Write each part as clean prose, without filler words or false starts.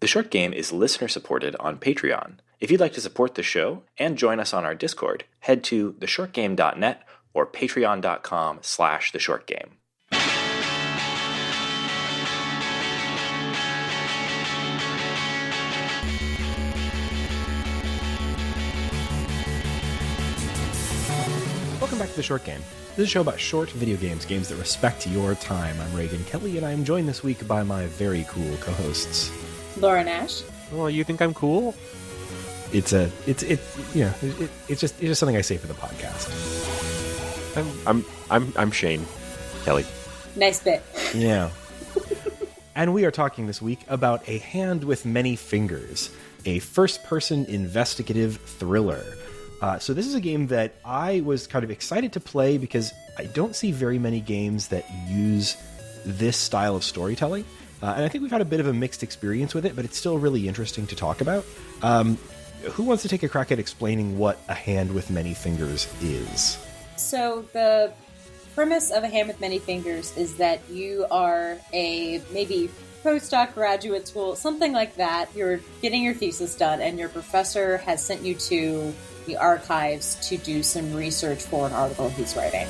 The Short Game is listener-supported on Patreon. If you'd like to support the show and join us on our Discord, head to theshortgame.net or patreon.com/theshortgame. Welcome back to The Short Game. This is a show about short video games, games that respect your time. I'm Raygan Kelly, and I am joined this week by my very cool co-hosts. Laura Nash. Well, you think I'm cool? It's just something I say for the podcast. I'm Shane Kelly. Nice bit. Yeah. And we are talking this week about A Hand with Many Fingers, a first-person investigative thriller. So this is a game that I was kind of excited to play because I don't see very many games that use this style of storytelling. And I think we've had a bit of a mixed experience with it, but it's still really interesting to talk about. Who wants to take a crack at explaining what A Hand with Many Fingers is? So the premise of A Hand with Many Fingers is that you are a maybe postdoc, graduate school, something like that. You're getting your thesis done, and your professor has sent you to the archives to do some research for an article he's writing.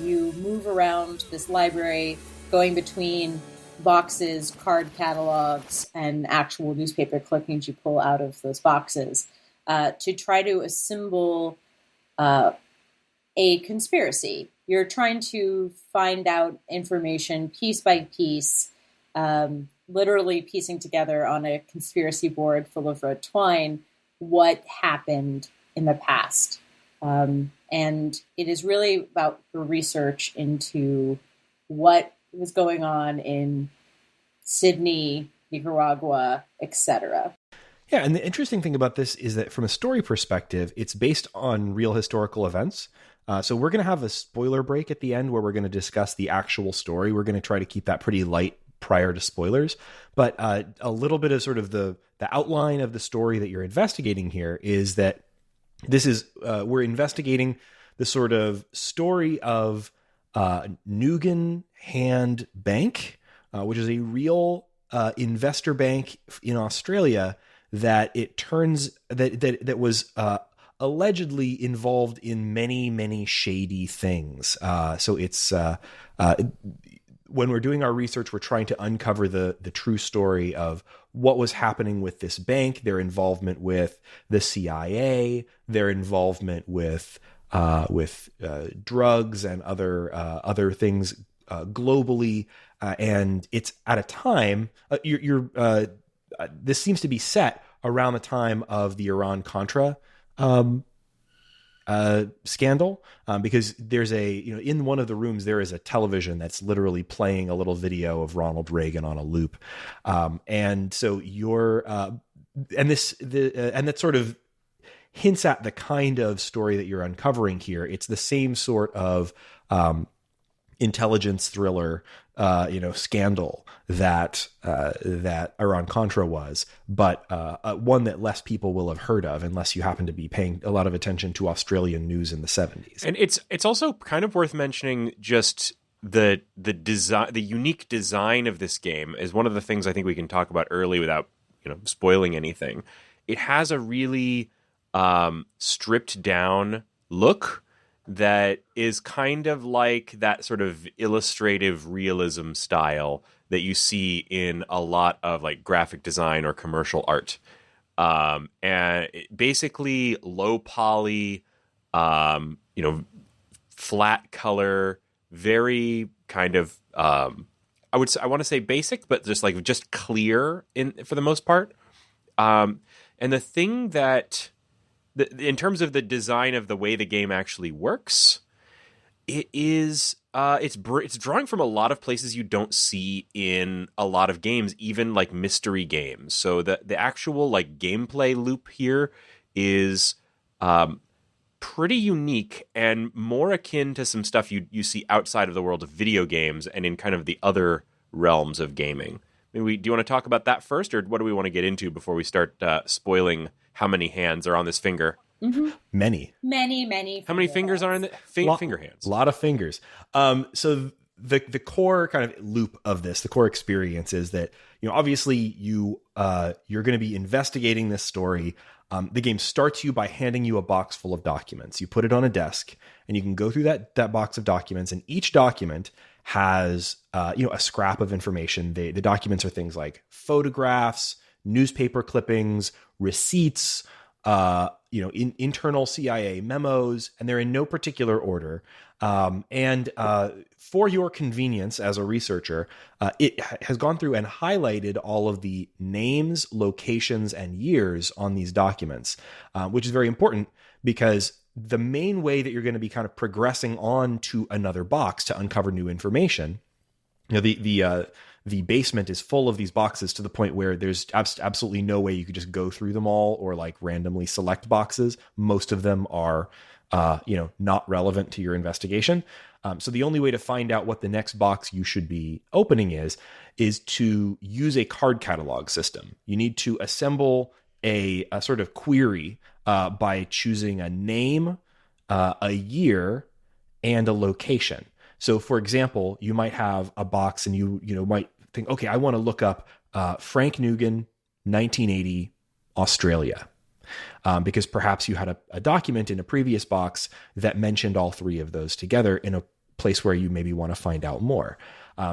You move around this library, going between boxes, card catalogs, and actual newspaper clippings you pull out of those boxes to try to assemble a conspiracy. You're trying to find out information piece by piece, literally piecing together on a conspiracy board full of red twine what happened in the past. And it is really about the research into what was going on in Sydney, Nicaragua, etc. Yeah, and the interesting thing about this is that from a story perspective, it's based on real historical events. So we're going to have a spoiler break at the end where we're going to discuss the actual story. We're going to try to keep that pretty light prior to spoilers. But a little bit of sort of the outline of the story that you're investigating here is that this is we're investigating the sort of story of Nugan Hand Bank, which is a real investor bank in Australia that it turns that was allegedly involved in many shady things. So it's when we're doing our research, we're trying to uncover the true story of what was happening with this bank, their involvement with the CIA, their involvement with drugs and other things globally, and it's at a time. This seems to be set around the time of the Iran-Contra scandal, because there's in one of the rooms there is a television that's literally playing a little video of Ronald Reagan on a loop, and so and that sort of hints at the kind of story that you're uncovering here. It's the same sort of intelligence thriller, scandal that Iran-Contra was, but one that less people will have heard of unless you happen to be paying a lot of attention to Australian news in the 70s. And it's also kind of worth mentioning just the design, the unique design of this game is one of the things I think we can talk about early without spoiling anything. It has a really stripped down look that is kind of like that sort of illustrative realism style that you see in a lot of like graphic design or commercial art. And basically low poly, flat color, very kind of, I want to say basic, but just clear for the most part. And the thing that, in terms of the design of the way the game actually works, it's drawing from a lot of places you don't see in a lot of games, even like mystery games. So the actual like gameplay loop here is pretty unique and more akin to some stuff you see outside of the world of video games and in kind of the other realms of gaming. Do you want to talk about that first, or what do we want to get into before we start spoiling how many hands are on this finger? Mm-hmm. Many. Many. How many fingers are in the finger hands? A lot of fingers. So the core kind of loop of this, the core experience is that, obviously you're going to be investigating this story. The game starts you by handing you a box full of documents. You put it on a desk and you can go through that box of documents, and each document has, a scrap of information. The documents are things like photographs, newspaper clippings, receipts, internal CIA memos, and they're in no particular order. For your convenience as a researcher, it has gone through and highlighted all of the names, locations, and years on these documents, which is very important because the main way that you're going to be kind of progressing on to another box to uncover new information, the basement is full of these boxes to the point where there's absolutely no way you could just go through them all or like randomly select boxes. Most of them are, not relevant to your investigation. So the only way to find out what the next box you should be opening is to use a card catalog system. You need to assemble a sort of query by choosing a name, a year, and a location. So, for example, you might have a box and you might think, okay, I want to look up Frank Nugan, 1980, Australia. Because perhaps you had a document in a previous box that mentioned all three of those together in a place where you maybe want to find out more.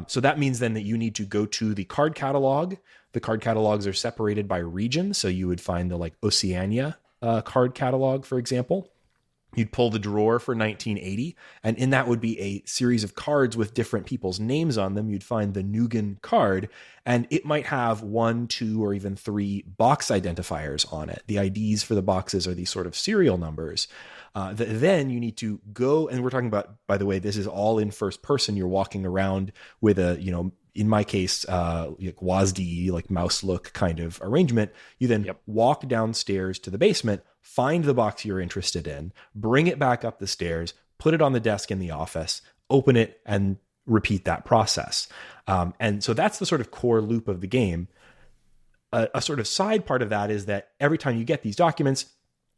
So that means then that you need to go to the card catalog. The card catalogs are separated by region. So you would find the like Oceania card catalog, for example. You'd pull the drawer for 1980, and in that would be a series of cards with different people's names on them. You'd find the Nugan card, and it might have 1, 2, or even 3 box identifiers on it. The IDs for the boxes are these sort of serial numbers. Then you need to go, and we're talking about, by the way, this is all in first person. You're walking around with a, in my case, like WASD, like mouse look kind of arrangement. You then walk downstairs to the basement, find the box you're interested in, bring it back up the stairs, put it on the desk in the office, open it, and repeat that process. And so that's the sort of core loop of the game. A sort of side part of that is that every time you get these documents,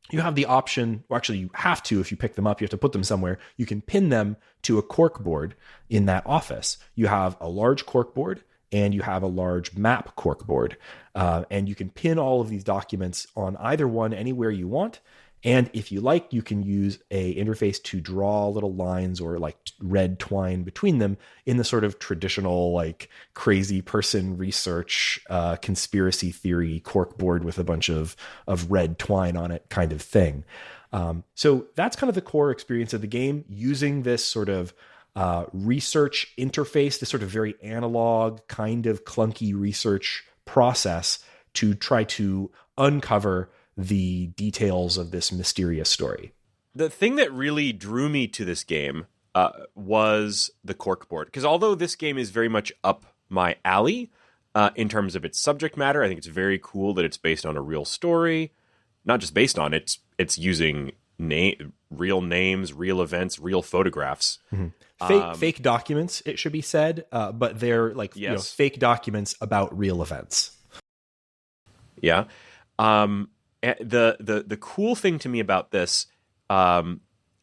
you have the option, or actually you have to, if you pick them up, you have to put them somewhere. You can pin them to a cork board in that office. You have a large cork board and you have a large map cork board. And you can pin all of these documents on either one anywhere you want. And if you like, you can use a interface to draw little lines or like red twine between them in the sort of traditional, like crazy person research, conspiracy theory cork board with a bunch of red twine on it kind of thing. So that's kind of the core experience of the game, using this sort of research interface, this sort of very analog kind of clunky research process to try to uncover the details of this mysterious story. The thing that really drew me to this game was the corkboard. Because although this game is very much up my alley in terms of its subject matter, I think it's very cool that it's based on a real story. Not just based on it, it's using real names, real events, real photographs. Mm-hmm. Fake documents, it should be said, but they're like fake documents about real events. Yeah. The cool thing to me about this,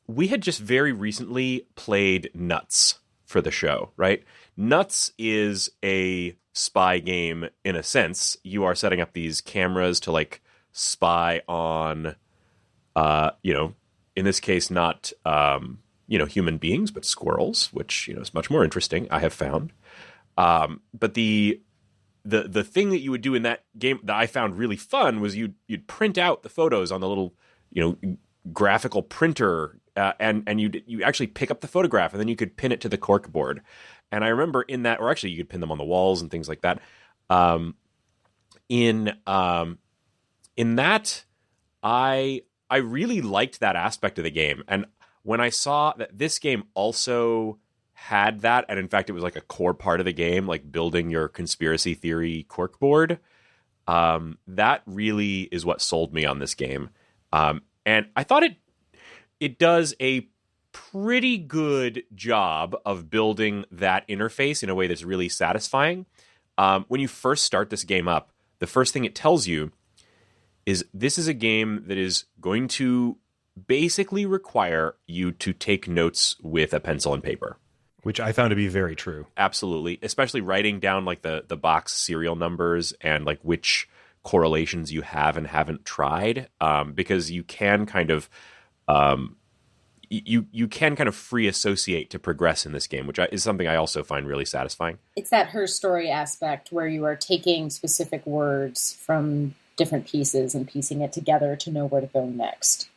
we had just very recently played Nuts for the show, right? Nuts is a spy game in a sense. You are setting up these cameras to like spy on, in this case, not, human beings, but squirrels, which, is much more interesting, I have found. But the thing that you would do in that game that I found really fun was you'd print out the photos on the little, graphical printer, and you actually pick up the photograph and then you could pin it to the cork board. And I remember in that, or actually you could pin them on the walls and things like that. In that, I really liked that aspect of the game. And when I saw that this game also had that, and in fact it was like a core part of the game, like building your conspiracy theory corkboard, that really is what sold me on this game. And I thought it does a pretty good job of building that interface in a way that's really satisfying. When you first start this game up, the first thing it tells you is this is a game that is going to basically require you to take notes with a pencil and paper. which I found to be very true. Absolutely, especially writing down like the box serial numbers and like which correlations you have and haven't tried, because you can kind of you can kind of free associate to progress in this game, which is something I also find really satisfying. It's that her story aspect where you are taking specific words from different pieces and piecing it together to know where to go next.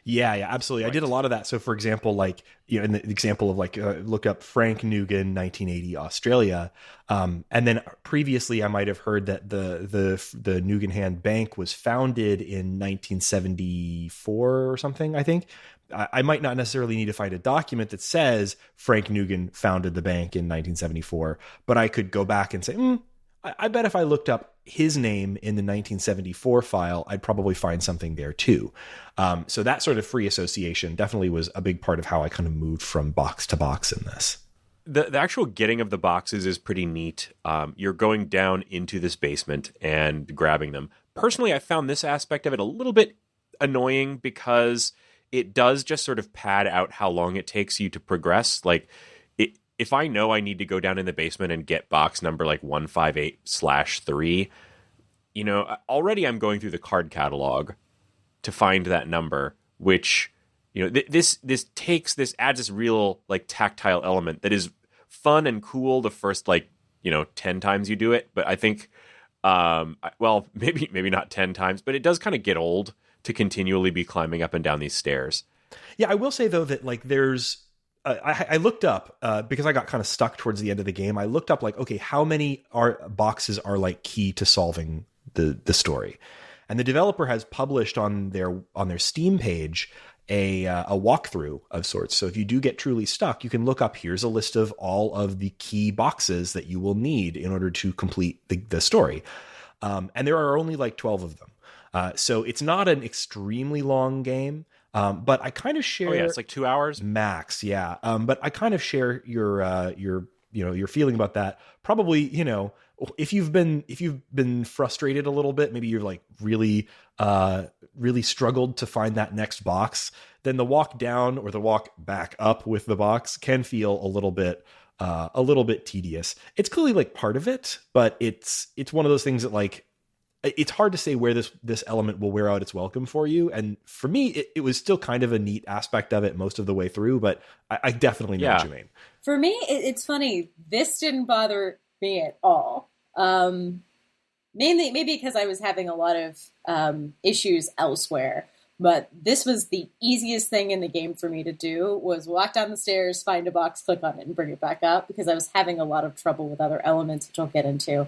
Yeah, absolutely. Right. I did a lot of that. So, for example, like, in the example of like, look up Frank Nugan, 1980 Australia, and then previously I might have heard that the Nuganhan Bank was founded in 1974 or something. I think I might not necessarily need to find a document that says Frank Nugan founded the bank in 1974, but I could go back and say, I bet if I looked up his name in the 1974 file, I'd probably find something there too. So that sort of free association definitely was a big part of how I kind of moved from box to box in this. The actual getting of the boxes is pretty neat. You're going down into this basement and grabbing them. Personally, I found this aspect of it a little bit annoying because it does just sort of pad out how long it takes you to progress. Like, if I know I need to go down in the basement and get box number like 158/3, already I'm going through the card catalog to find that number, which, this adds this real like tactile element that is fun and cool the first 10 times you do it. But I think, maybe not 10 times, but it does kind of get old to continually be climbing up and down these stairs. Yeah, I will say though that like there's, I looked up because I got kind of stuck towards the end of the game. I looked up like, okay, how many boxes are like key to solving the story, and the developer has published on their Steam page a walkthrough of sorts. So if you do get truly stuck, you can look up. Here's a list of all of the key boxes that you will need in order to complete the story, and there are only like 12 of them. So it's not an extremely long game. But I kind of share. Oh yeah, it's like 2 hours max. Yeah. But I kind of share your feeling about that. Probably, if you've been frustrated a little bit, maybe you're like really struggled to find that next box, then the walk down or the walk back up with the box can feel a little bit tedious. It's clearly like part of it, but it's one of those things that like, it's hard to say where this element will wear out its welcome for you. And for me, it was still kind of a neat aspect of it most of the way through, but I definitely know what you mean. For me, it's funny. This didn't bother me at all. Mainly, maybe because I was having a lot of issues elsewhere. But this was the easiest thing in the game for me to do, was walk down the stairs, find a box, click on it, and bring it back up, because I was having a lot of trouble with other elements, which I'll get into.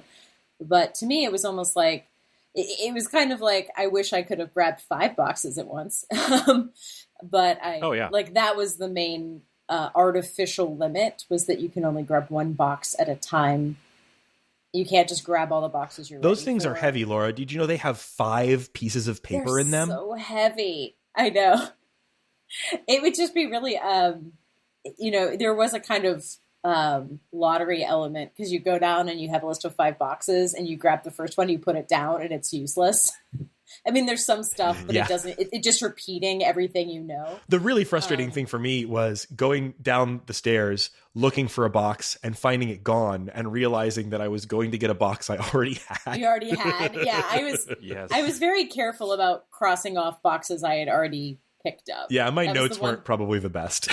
But to me, it was almost like, it was kind of like, I wish I could have grabbed 5 boxes at once. But that was the main artificial limit, was that you can only grab 1 box at a time. You can't just grab all the boxes you're Those things are heavy, Laura. Did you know they have 5 pieces of paper in them? So heavy. I know. It would just be really, there was a kind of lottery element, because you go down and you have a list of 5 boxes and you grab the first one, you put it down, and it's useless. I mean, there's some stuff, but it doesn't, it just repeating everything you know. The really frustrating thing for me was going down the stairs, looking for a box and finding it gone, and realizing that I was going to get a box I already had. You already had. Yeah. I was very careful about crossing off boxes I had already picked up. Yeah. My notes weren't probably the best.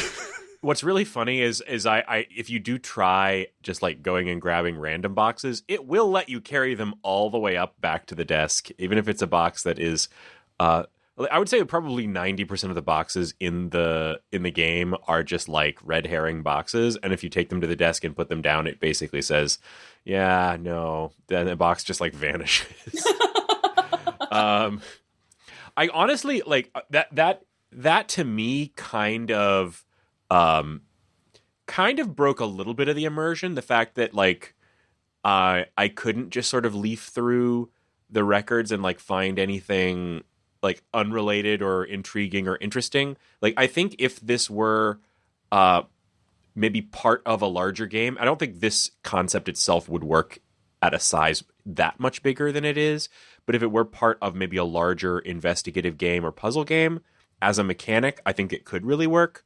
What's really funny is I if you do try just like going and grabbing random boxes, it will let you carry them all the way up back to the desk, even if it's a box that is, I would say probably 90% of the boxes in the game are just like red herring boxes, and if you take them to the desk and put them down, it basically says, "Yeah, no," then the box just like vanishes. I honestly like that to me kind of broke a little bit of the immersion. The fact that like I couldn't just sort of leaf through the records and like find anything like unrelated or intriguing or interesting. Like, I think if this were maybe part of a larger game, I don't think this concept itself would work at a size that much bigger than it is. But if it were part of maybe a larger investigative game or puzzle game, as a mechanic, I think it could really work.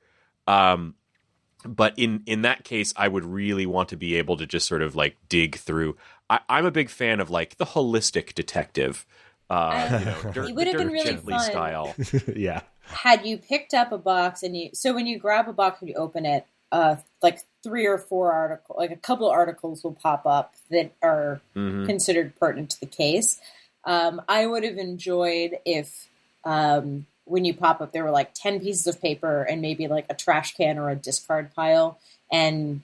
But in that case, I would really want to be able to just sort of like dig through. I'm a big fan of like the holistic detective, It would have been really Gently fun. style. Yeah. Had you picked up a box so when you grab a box and you open it, like 3 or 4 articles, like a couple of articles will pop up that are considered pertinent to the case. I would have enjoyed if when you pop up, there were like 10 pieces of paper and maybe like a trash can or a discard pile, and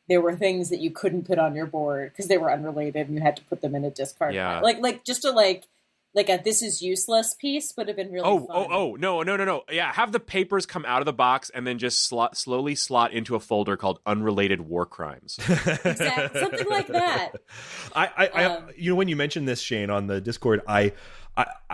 there were things that you couldn't put on your board because they were unrelated, and you had to put them in a discard pile. Like just to like a "this is useless" piece would have been really fun. No. Yeah, have the papers come out of the box and then just slowly slot into a folder called unrelated war crimes. Exactly. Something like that. I when you mentioned this, Shane, on the Discord, I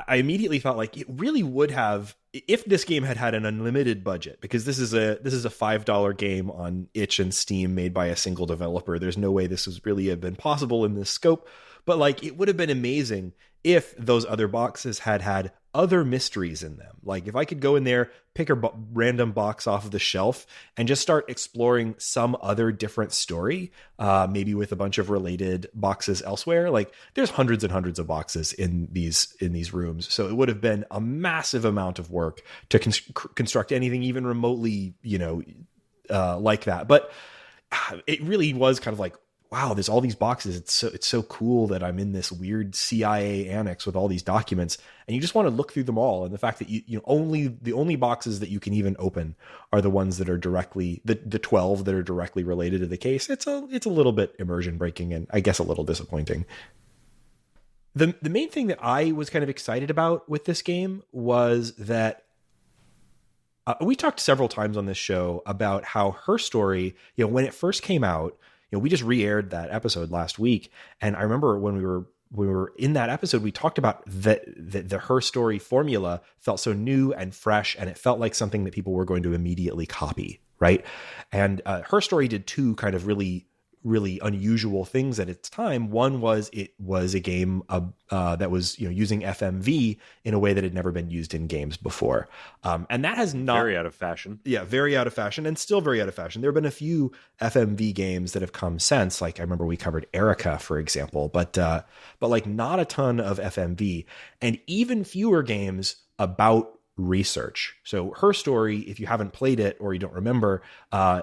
immediately thought like it really would have, if this game had an unlimited budget, because this is a $5 game on itch and Steam made by a single developer. There's no way this was really have been possible in this scope, but like it would have been amazing if those other boxes had other mysteries in them. Like if I could go in there, pick a random box off of the shelf and just start exploring some other different story, maybe with a bunch of related boxes elsewhere. Like there's hundreds and hundreds of boxes in these rooms. So it would have been a massive amount of work to construct anything even remotely, like that. But it really was kind of like, wow, there's all these boxes. It's so cool that I'm in this weird CIA annex with all these documents, and you just want to look through them all. And the fact that the only boxes that you can even open are the ones that are directly the 12 that are directly related to the case. It's a little bit immersion breaking, and I guess a little disappointing. The main thing that I was kind of excited about with this game was that we talked several times on this show about how Her Story, when it first came out. We just re-aired that episode last week, and I remember when we were in that episode, we talked about that the Her Story formula felt so new and fresh, and it felt like something that people were going to immediately copy, right? And Her Story did two kind of really unusual things at its time. One was it was a game that was using FMV in a way that had never been used in games before, and that has not very out of fashion. Yeah, very out of fashion, and still very out of fashion. There have been a few FMV games that have come since. Like I remember we covered Erica, for example, but like not a ton of FMV, and even fewer games about research. So Her Story, if you haven't played it or you don't remember,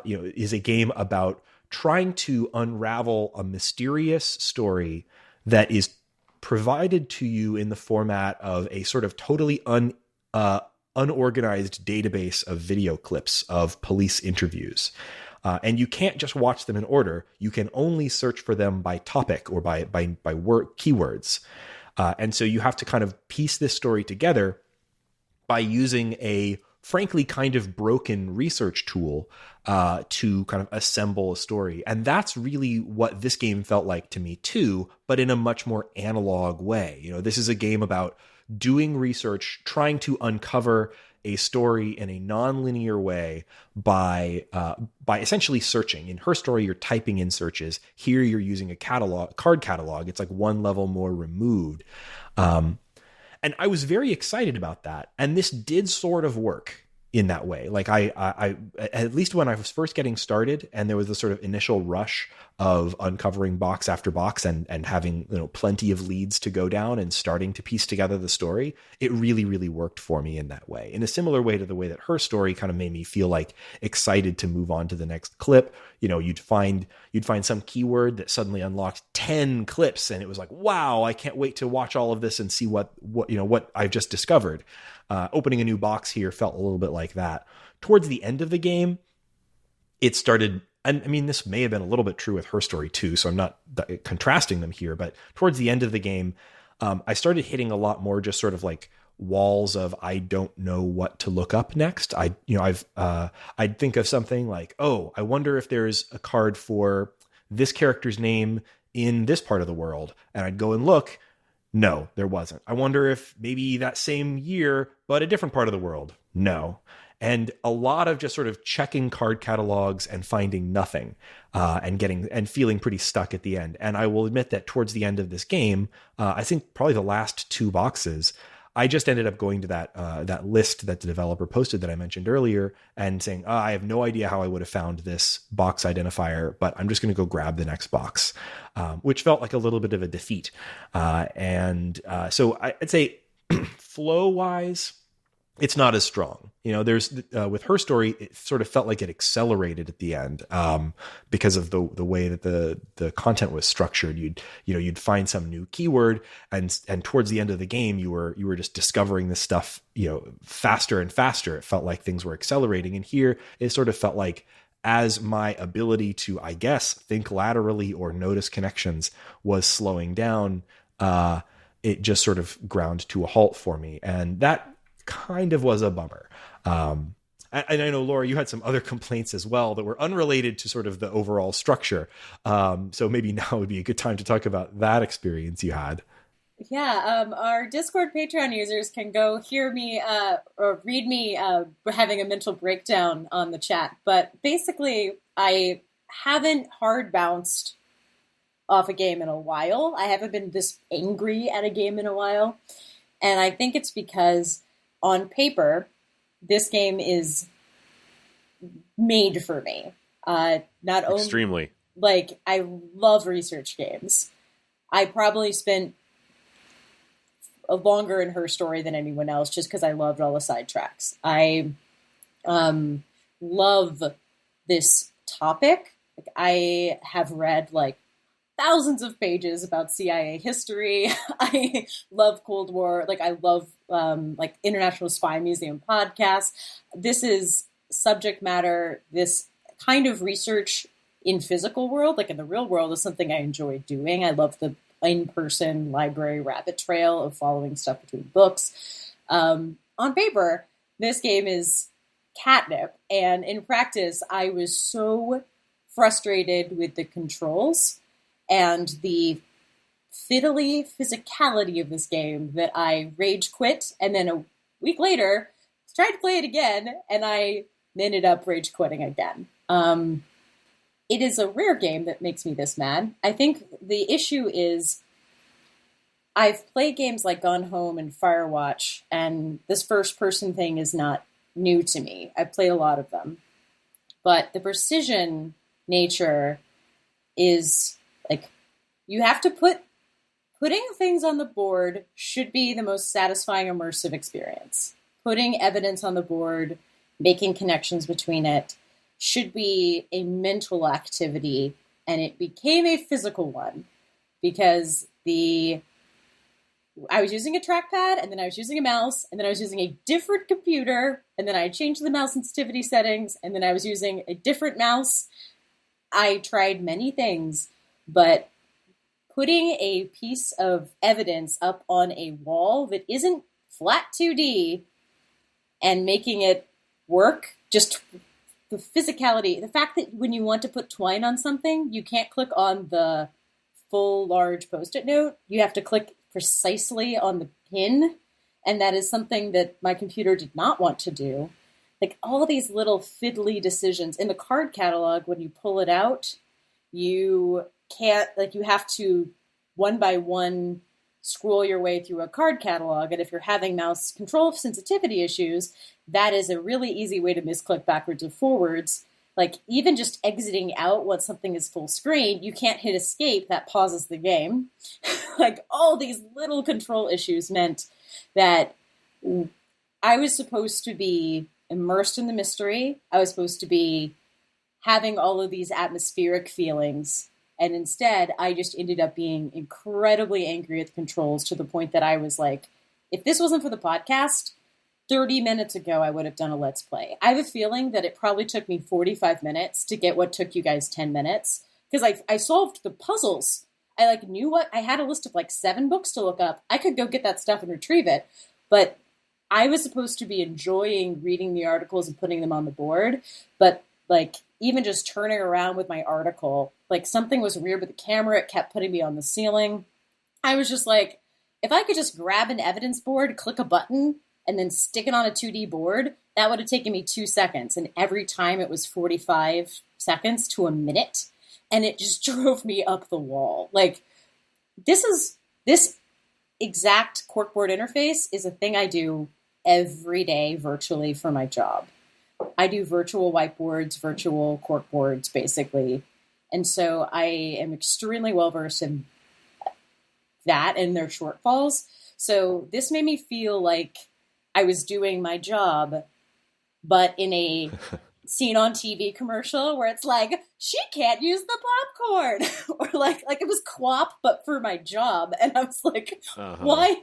is a game about trying to unravel a mysterious story that is provided to you in the format of a sort of totally unorganized database of video clips of police interviews. And you can't just watch them in order. You can only search for them by topic or by word keywords. And so you have to kind of piece this story together by using a frankly kind of broken research tool to kind of assemble a story. And that's really what this game felt like to me too, but in a much more analog way. This is a game about doing research, trying to uncover a story in a non-linear way by essentially searching. In Her Story, you're typing in searches. Here you're using a card catalog. It's like one level more removed. And I was very excited about that. And this did sort of work in that way. Like I at least when I was first getting started and there was this sort of initial rush of uncovering box after box and having, plenty of leads to go down and starting to piece together the story, it really, really worked for me in that way. In a similar way to the way that Her Story kind of made me feel like excited to move on to the next clip. You'd find some keyword that suddenly unlocked 10 clips and it was like, wow, I can't wait to watch all of this and see what I've just discovered. Opening a new box here felt a little bit like that. Towards the end of the game, it started, and I mean, this may have been a little bit true with Her Story too, so I'm not contrasting them here, but towards the end of the game, I started hitting a lot more just sort of like walls of, I don't know what to look up next. I'd think of something like, oh, I wonder if there's a card for this character's name in this part of the world. And I'd go and look. No, there wasn't. I wonder if maybe that same year, but a different part of the world. No. And a lot of just sort of checking card catalogs and finding nothing, and feeling pretty stuck at the end. And I will admit that towards the end of this game, I think probably the last 2 boxes, I just ended up going to that list that the developer posted that I mentioned earlier and saying, I have no idea how I would have found this box identifier, but I'm just going to go grab the next box, which felt like a little bit of a defeat. So I'd say flow wise, it's not as strong. There's with Her Story, it sort of felt like it accelerated at the end because of the way that the content was structured. You'd find some new keyword, and towards the end of the game, you were just discovering this stuff faster and faster. It felt like things were accelerating, and here it sort of felt like, as my ability to, I guess, think laterally or notice connections was slowing down, it just sort of ground to a halt for me, and that kind of was a bummer. And I know, Laura, you had some other complaints as well that were unrelated to sort of the overall structure. So maybe now would be a good time to talk about that experience you had. Yeah, our Discord Patreon users can go hear me or read me having a mental breakdown on the chat. But basically, I haven't hard bounced off a game in a while. I haven't been this angry at a game in a while. And I think it's because on paper, this game is made for me. Not only extremely. Like, I love research games. I probably spent longer in Her Story than anyone else just because I loved all the sidetracks. I love this topic. Like, I have read thousands of pages about CIA history. I love Cold War. I love International Spy Museum podcasts. This is subject matter. This kind of research in physical world, in the real world, is something I enjoy doing. I love the in-person library rabbit trail of following stuff between books. On paper, this game is catnip. And in practice, I was so frustrated with the controls and the fiddly physicality of this game that I rage quit, and then a week later tried to play it again, and I ended up rage quitting again. It is a rare game that makes me this mad. I think the issue is I've played games like Gone Home and Firewatch, and this first-person thing is not new to me. I've played a lot of them. But the precision nature is you have to putting things on the board should be the most satisfying immersive experience. Putting evidence on the board, making connections between it should be a mental activity, and it became a physical one because I was using a trackpad, and then I was using a mouse, and then I was using a different computer, and then I changed the mouse sensitivity settings, and then I was using a different mouse. I tried many things, but putting a piece of evidence up on a wall that isn't flat 2D and making it work, just the physicality, the fact that when you want to put twine on something, you can't click on the full large Post-it note. You have to click precisely on the pin, and that is something that my computer did not want to do. All these little fiddly decisions. In the card catalog, when you pull it out, you can't, you have to one by one scroll your way through a card catalog. And if you're having mouse control sensitivity issues, that is a really easy way to misclick backwards or forwards. Even just exiting out once something is full screen, you can't hit escape. That pauses the game. All these little control issues meant that I was supposed to be immersed in the mystery. I was supposed to be having all of these atmospheric feelings. And instead, I just ended up being incredibly angry at the controls to the point that I was if this wasn't for the podcast, 30 minutes ago, I would have done a Let's Play. I have a feeling that it probably took me 45 minutes to get what took you guys 10 minutes. Because I solved the puzzles. I knew what, I had a list of 7 books to look up. I could go get that stuff and retrieve it. But I was supposed to be enjoying reading the articles and putting them on the board. But even just turning around with my article, something was weird with the camera. It kept putting me on the ceiling. I was just if I could just grab an evidence board, click a button, and then stick it on a 2D board, that would have taken me 2 seconds. And every time it was 45 seconds to a minute. And it just drove me up the wall. This exact corkboard interface is a thing I do every day virtually for my job. I do virtual whiteboards, virtual corkboards, basically. And so I am extremely well versed in that and their shortfalls. So this made me feel like I was doing my job, but in a seen on TV commercial where it's like, she can't use the popcorn, or like it was QWOP, but for my job. And I was like, why?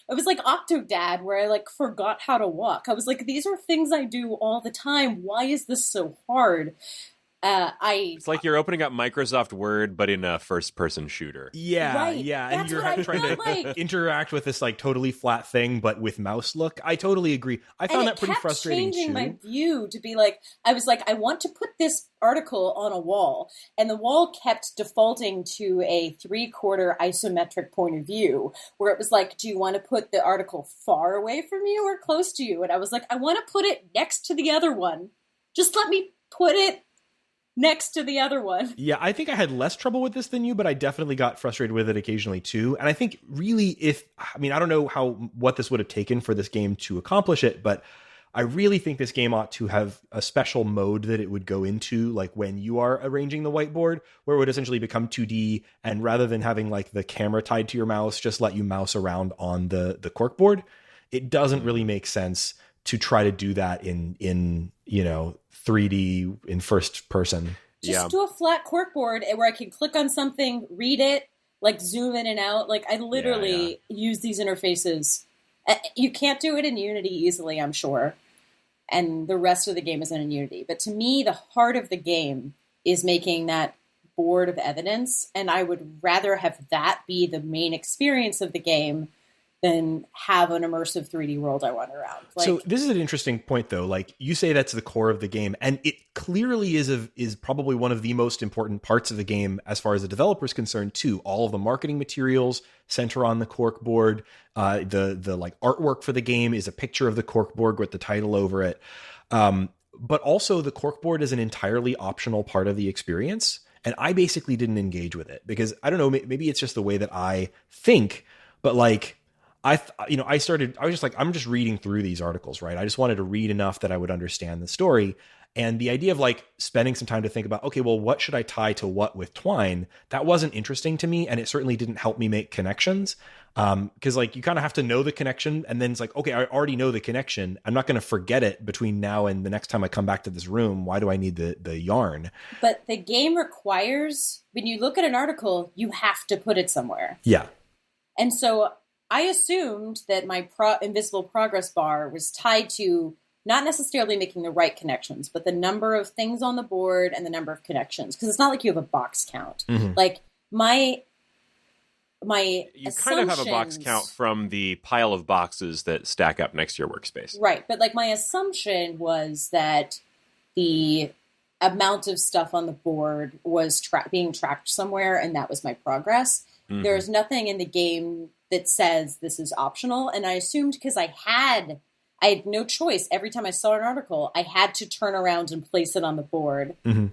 It was like Octodad, where I like forgot how to walk. I was like, these are things I do all the time. Why is this so hard? It's like you're opening up Microsoft Word, but in a first-person shooter. Yeah, right. yeah, That's and you're what I trying to like. interact with this like totally flat thing, but with mouse look. I totally agree. I found that pretty frustrating changing too. my view to be like, I was like, I want to put this article on a wall, and the wall kept defaulting to a 3/4 isometric point of view, where it was like, do you want to put the article far away from you or close to you? And I was like, I want to put it next to the other one. Just let me put it next to the other one. Yeah, I think I had less trouble with this than you, but I definitely got frustrated with it occasionally too. And I think really I don't know what this would have taken for this game to accomplish it, but I really think this game ought to have a special mode that it would go into, like when you are arranging the whiteboard, where it would essentially become 2D, and rather than having like the camera tied to your mouse, just let you mouse around on the corkboard. It doesn't really make sense to do that in 3D in first person. Just do a flat corkboard where I can click on something, read it, like zoom in and out. Like I literally use these interfaces. You can't do it in Unity easily, I'm sure. And the rest of the game isn't in Unity. But to me, the heart of the game is making that board of evidence. And I would rather have that be the main experience of the game than have an immersive 3D world I wander around. So this is an interesting point, though. Like you say, that's the core of the game, and it clearly is probably one of the most important parts of the game as far as the developer is concerned, too. All of the marketing materials center on the corkboard. The like artwork for the game is a picture of the corkboard with the title over it. But also, the corkboard is an entirely optional part of the experience, and I basically didn't engage with it because I don't know. Maybe it's just the way that I think, but like. I was just like, I'm just reading through these articles, right? I just wanted to read enough that I would understand the story. And the idea of like spending some time to think about, okay, well, what should I tie to what with twine? That wasn't interesting to me. And it certainly didn't help me make connections. Cause like you kind of have to know the connection, and then it's like, okay, I already know the connection. I'm not going to forget it between now and the next time I come back to this room. Why do I need the yarn? But the game requires, when you look at an article, you have to put it somewhere. Yeah. And so I assumed that my invisible progress bar was tied to not necessarily making the right connections, but the number of things on the board and the number of connections. Because it's not like you have a box count. Mm-hmm. Like my you kind of have a box count from the pile of boxes that stack up next to your workspace. Right. But like my assumption was that the amount of stuff on the board was being tracked somewhere, and that was my progress. Mm-hmm. There's nothing in the game that says this is optional. And I assumed because I had no choice. Every time I saw an article, I had to turn around and place it on the board. Mm-hmm.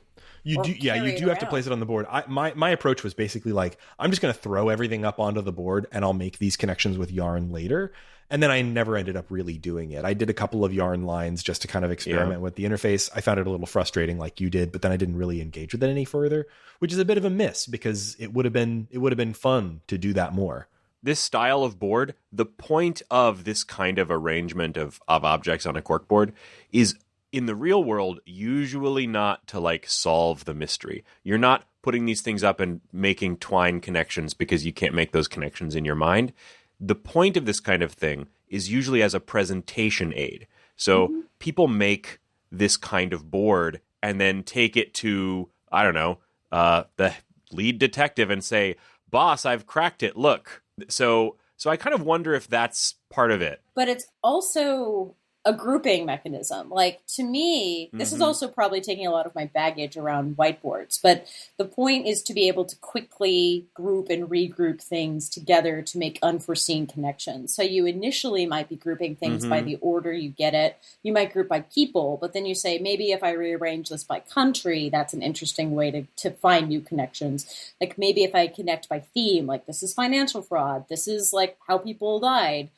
You do have to place it on the board. My approach was basically like, I'm just going to throw everything up onto the board and I'll make these connections with yarn later. And then I never ended up really doing it. I did a couple of yarn lines just to kind of experiment with the interface. I found it a little frustrating like you did, but then I didn't really engage with it any further, which is a bit of a miss because it would have been fun to do that more. This style of board, the point of this kind of arrangement of objects on a corkboard is, in the real world, usually not to like solve the mystery. You're not putting these things up and making twine connections because you can't make those connections in your mind. The point of this kind of thing is usually as a presentation aid. So people make this kind of board and then take it to, I don't know, the lead detective and say, "Boss, I've cracked it. Look." So I kind of wonder if that's part of it. But it's also a grouping mechanism. Like, to me, this is also probably taking a lot of my baggage around whiteboards, but the point is to be able to quickly group and regroup things together to make unforeseen connections. So you initially might be grouping things by the order you get it. You might group by people, but then you say, maybe if I rearrange this by country, that's an interesting way to find new connections. Like, maybe if I connect by theme, like, this is financial fraud, this is like how people died,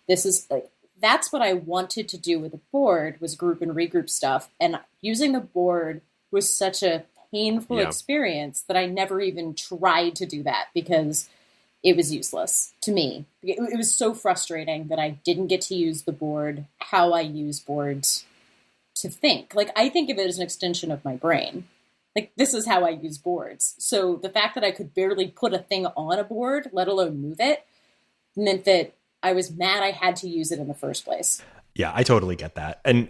this is like, that's what I wanted to do with the board, was group and regroup stuff. And using the board was such a painful experience that I never even tried to do that because it was useless to me. It was so frustrating that I didn't get to use the board how I use boards to think. Like, I think of it as an extension of my brain. Like, this is how I use boards. So the fact that I could barely put a thing on a board, let alone move it, meant that I was mad I had to use it in the first place. Yeah, I totally get that. And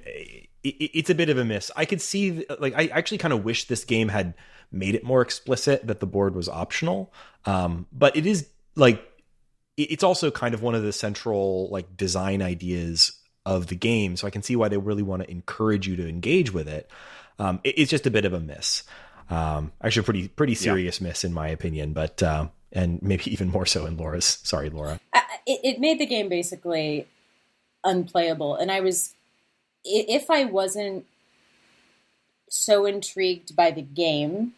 it's a bit of a miss. I could see, like, I actually kind of wish this game had made it more explicit that the board was optional. But it is, like, it's also kind of one of the central, like, design ideas of the game. So I can see why they really want to encourage you to engage with it. It's just a bit of a miss. Actually, a pretty serious miss in my opinion, but and maybe even more so in Laura's. Sorry, Laura. It made the game basically unplayable, and if I wasn't so intrigued by the game,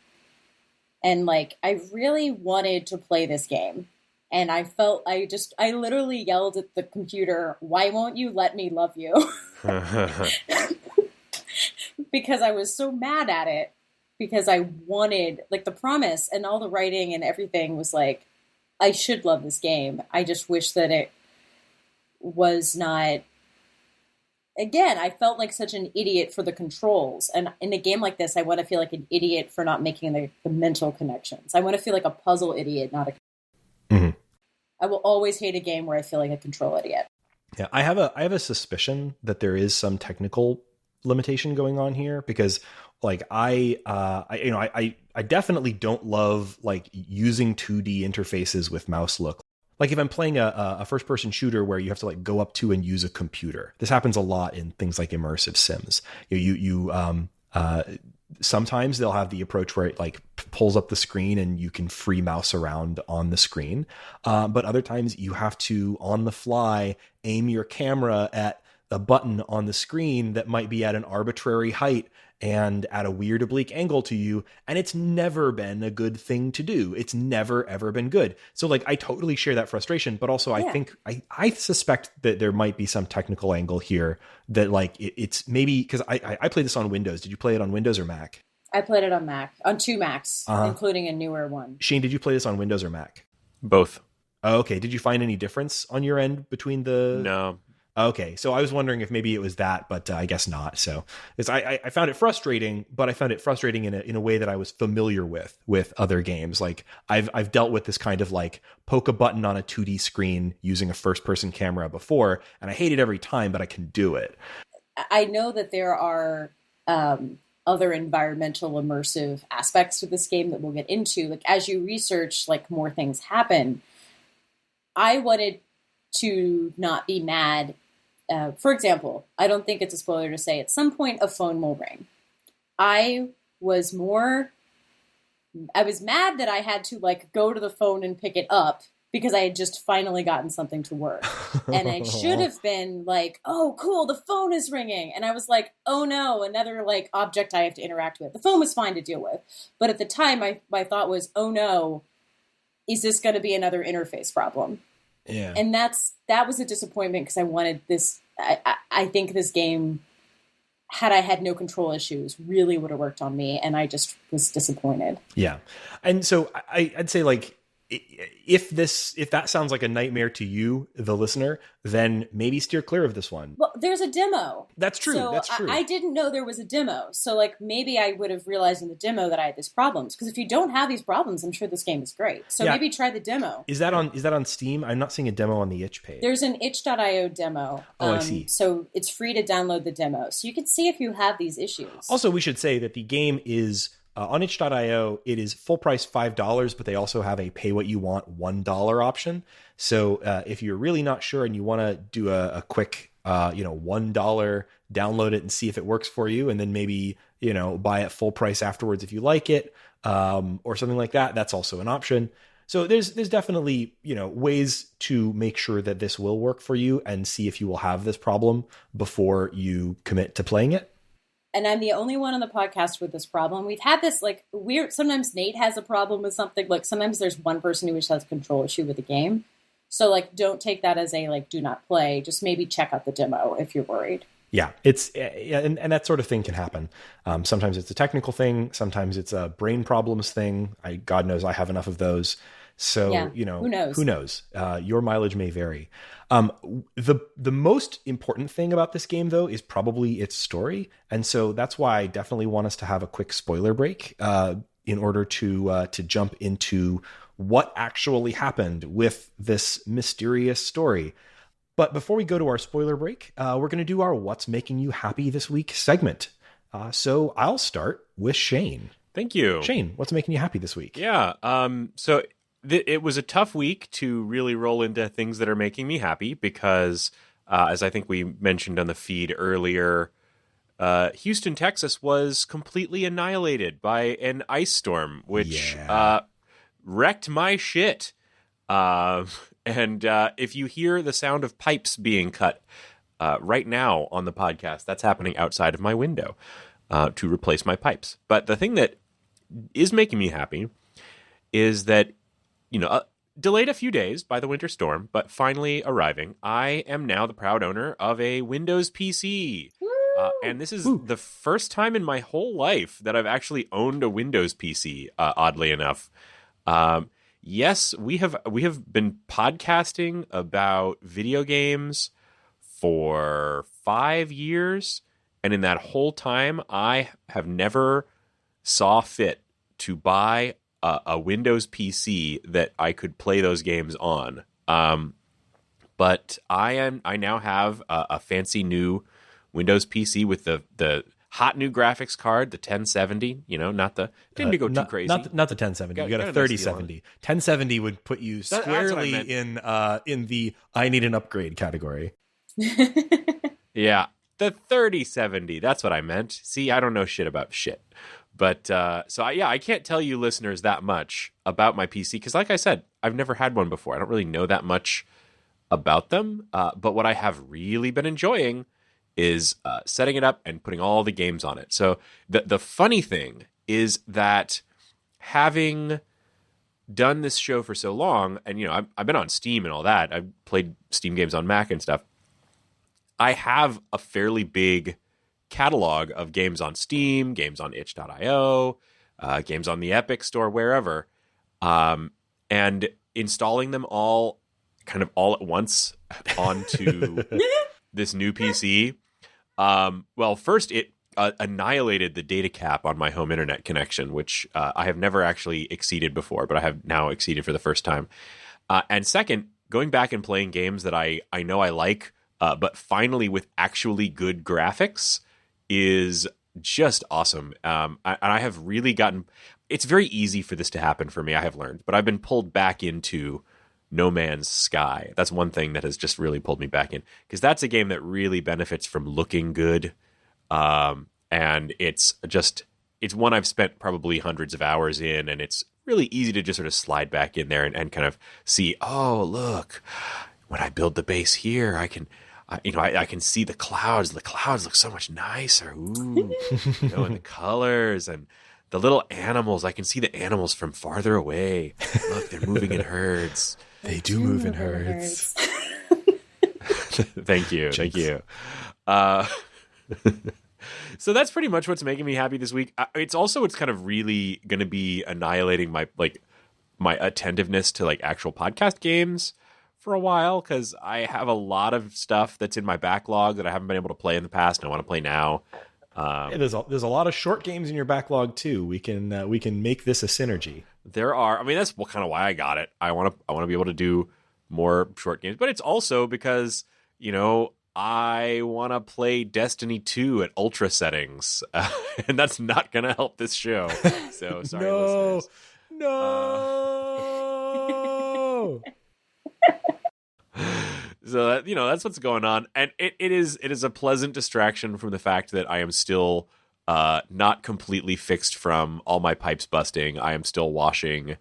and like I really wanted to play this game, and I literally yelled at the computer, "Why won't you let me love you?" Because I was so mad at it. Because I wanted, like, the promise and all the writing and everything was like, I should love this game. I just wish that it was not. Again, I felt like such an idiot for the controls. And in a game like this, I want to feel like an idiot for not making the mental connections. I want to feel like a puzzle idiot, not a. I will always hate a game where I feel like a control idiot. Yeah, I have a suspicion that there is some technical limitation going on here because, like, I definitely don't love, like, using 2D interfaces with mouse look. Like, if I'm playing a first person shooter where you have to, like, go up to and use a computer, this happens a lot in things like immersive sims. Sometimes they'll have the approach where it, like, pulls up the screen and you can free mouse around on the screen. But other times you have to, on the fly, aim your camera at a button on the screen that might be at an arbitrary height and at a weird oblique angle to you. And it's never been a good thing to do. It's never, ever been good. So, like, I totally share that frustration, but also I think, I suspect that there might be some technical angle here that, like, it's maybe because I played this on Windows. Did you play it on Windows or Mac? I played it on Mac, on 2 Macs, including a newer one. Shane, did you play this on Windows or Mac? Both. Oh, okay. Did you find any difference on your end between the... No. Okay, so I was wondering if maybe it was that, but I guess not. So I found it frustrating, but I found it frustrating in a way that I was familiar with other games. Like, I've dealt with this kind of, like, poke a button on a 2D screen using a first person camera before, and I hate it every time, but I can do it. I know that there are other environmental immersive aspects to this game that we'll get into. Like, as you research, like, more things happen. I wanted to not be mad. For example, I don't think it's a spoiler to say at some point a phone will ring. I was mad that I had to, like, go to the phone and pick it up because I had just finally gotten something to work. And I should have been like, oh, cool, the phone is ringing. And I was like, oh no, another, like, object I have to interact with. The phone was fine to deal with. But at the time, my thought was, oh no, is this going to be another interface problem? Yeah. And that was a disappointment because I wanted this. I think this game, had I had no control issues, really would have worked on me, and I just was disappointed. Yeah. And so I'd say, like, if that sounds like a nightmare to you, the listener, then maybe steer clear of this one. Well, there's a demo. That's true. So That's true. I didn't know there was a demo. So, like, maybe I would have realized in the demo that I had these problems. Because if you don't have these problems, I'm sure this game is great. So maybe try the demo. Is that on Steam? I'm not seeing a demo on the itch page. There's an itch.io demo. Oh, I see. So it's free to download the demo. So you can see if you have these issues. Also, we should say that the game is... on itch.io, it is full price $5, but they also have a pay what you want $1 option. So if you're really not sure and you want to do a quick $1, download it and see if it works for you, and then maybe, buy it full price afterwards if you like it, or something like that. That's also an option. So there's definitely, ways to make sure that this will work for you and see if you will have this problem before you commit to playing it. And I'm the only one on the podcast with this problem. We've had this weird, sometimes Nate has a problem with something. Like sometimes there's one person who just has a control issue with the game. So don't take that as a do not play. Just maybe check out the demo if you're worried. Yeah, and that sort of thing can happen. Sometimes it's a technical thing. Sometimes it's a brain problems thing. God knows I have enough of those. So, yeah, who knows? Your mileage may vary. The most important thing about this game, though, is probably its story. And so that's why I definitely want us to have a quick spoiler break in order to jump into what actually happened with this mysterious story. But before we go to our spoiler break, we're going to do our What's Making You Happy This Week segment. So I'll start with Shane. Thank you. Shane, what's making you happy this week? Yeah. So it was a tough week to really roll into things that are making me happy because, as I think we mentioned on the feed earlier, Houston, Texas was completely annihilated by an ice storm, which wrecked my shit. And if you hear the sound of pipes being cut right now on the podcast, that's happening outside of my window to replace my pipes. But the thing that is making me happy is that, delayed a few days by the winter storm, but finally arriving, I am now the proud owner of a Windows PC. And this is the first time in my whole life that I've actually owned a Windows PC, oddly enough. Yes, we have been podcasting about video games for 5 years, and in that whole time, I have never saw fit to buy a Windows PC that I could play those games on. But I now have a fancy new Windows PC with the hot new graphics card, the 1070, didn't go too crazy. Not the 1070. You got a 3070. 1070 would put you squarely in the I need an upgrade category. Yeah, the 3070. That's what I meant. See, I don't know shit about shit. But I can't tell you listeners that much about my PC because, like I said, I've never had one before. I don't really know that much about them. But what I have really been enjoying is setting it up and putting all the games on it. So the funny thing is that having done this show for so long, and I've been on Steam and all that. I've played Steam games on Mac and stuff. I have a fairly big catalog of games on Steam, games on itch.io, games on the Epic Store, wherever, and installing them all kind of all at once onto this new PC. Well, first it annihilated the data cap on my home internet connection, which I have never actually exceeded before, but I have now exceeded for the first time. And second, going back and playing games that I know I like, but finally with actually good graphics is just awesome. And I have really gotten... It's very easy for this to happen for me, I have learned, but I've been pulled back into No Man's Sky. That's one thing that has just really pulled me back in, because that's a game that really benefits from looking good. And it's one I've spent probably hundreds of hours in, and it's really easy to just sort of slide back in there and kind of see, oh, look, when I build the base here, I can see the clouds. The clouds look so much nicer. Ooh, and the colors and the little animals. I can see the animals from farther away. Look, they're moving in herds. They do move in herds. Thank you. Thank you. So that's pretty much what's making me happy this week. It's kind of really going to be annihilating my attentiveness to actual podcast games for a while, because I have a lot of stuff that's in my backlog that I haven't been able to play in the past and I want to play now. There's a lot of short games in your backlog too. We can make this a synergy. There are. I mean, that's kind of why I got it. I want to be able to do more short games, but it's also because I want to play Destiny 2 at ultra settings, and that's not going to help this show. So sorry, listeners. No. So that, that's what's going on, and it is a pleasant distraction from the fact that I am still not completely fixed from all my pipes busting. I am still washing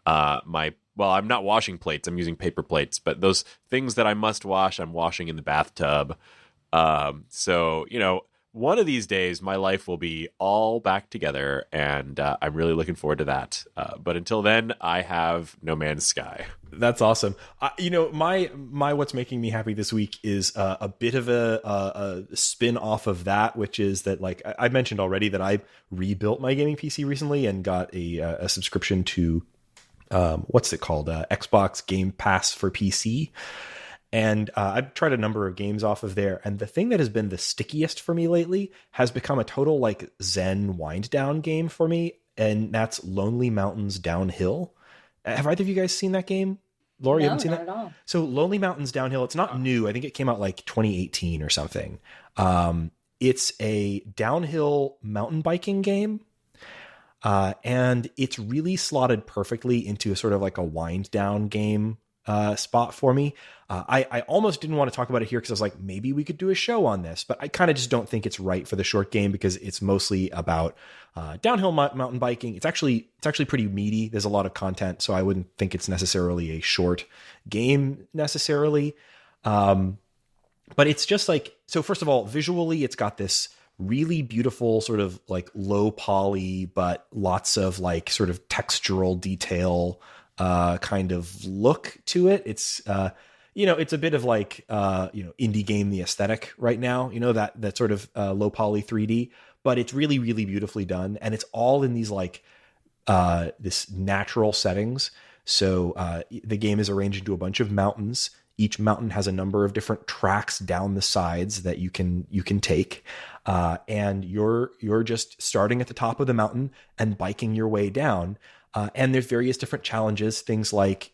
I'm not washing plates. I'm using paper plates, but those things that I must wash, I'm washing in the bathtub. So one of these days, my life will be all back together, and I'm really looking forward to that. But until then, I have No Man's Sky. That's awesome. My what's making me happy this week is a bit of a spin off of that, which is that, like I mentioned already, that I rebuilt my gaming PC recently and got a subscription to what's it called, Xbox Game Pass for PC. And I've tried a number of games off of there. And the thing that has been the stickiest for me lately has become a total like Zen wind down game for me. And that's Lonely Mountains Downhill. Have either of you guys seen that game? Laura, you haven't seen not that? at all. So Lonely Mountains Downhill, it's not new. I think it came out like 2018 or something. It's a downhill mountain biking game. And it's really slotted perfectly into a sort of like a wind down game spot for me. I almost didn't want to talk about it here because I was like, maybe we could do a show on this, but I kind of just don't think it's right for the short game because it's mostly about downhill mountain biking. It's actually pretty meaty. There's a lot of content, so I wouldn't think it's necessarily a short game necessarily. But it's just like, so first of all, visually, it's got this really beautiful sort of like low poly, but lots of like sort of textural detail kind of look to it. It's it's a bit of like indie game the aesthetic right now, that sort of low poly 3D, but it's really, really beautifully done, and it's all in these like this natural settings. So the game is arranged into a bunch of mountains. Each mountain has a number of different tracks down the sides that you can take, and you're just starting at the top of the mountain and biking your way down. And there's various different challenges, things like,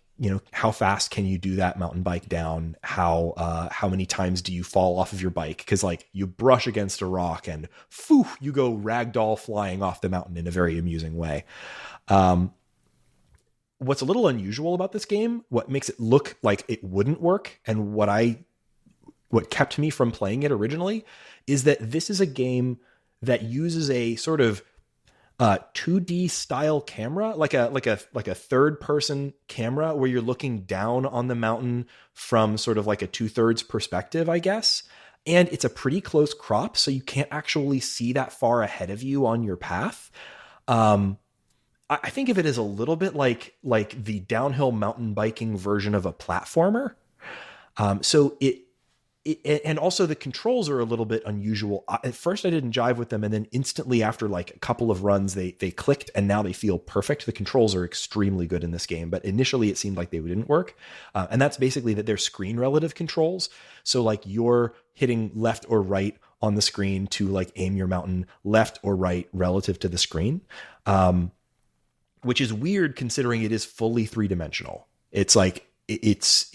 how fast can you do that mountain bike down? How many times do you fall off of your bike? Because like you brush against a rock and you go ragdoll flying off the mountain in a very amusing way. What's a little unusual about this game, what makes it look like it wouldn't work, and what kept me from playing it originally, is that this is a game that uses a sort of 2D style camera, like a third person camera where you're looking down on the mountain from sort of like a 2/3 perspective, I guess. And it's a pretty close crop, so you can't actually see that far ahead of you on your path. I think of it as a little bit like the downhill mountain biking version of a platformer. So it and also the controls are a little bit unusual. At first I didn't jive with them, and then instantly after like a couple of runs, they clicked, and now they feel perfect. The controls are extremely good in this game, but initially it seemed like they didn't work. And that's basically that they're screen relative controls. So like you're hitting left or right on the screen to like aim your mountain, left or right relative to the screen. Which is weird considering it is fully 3-dimensional. It's like, it's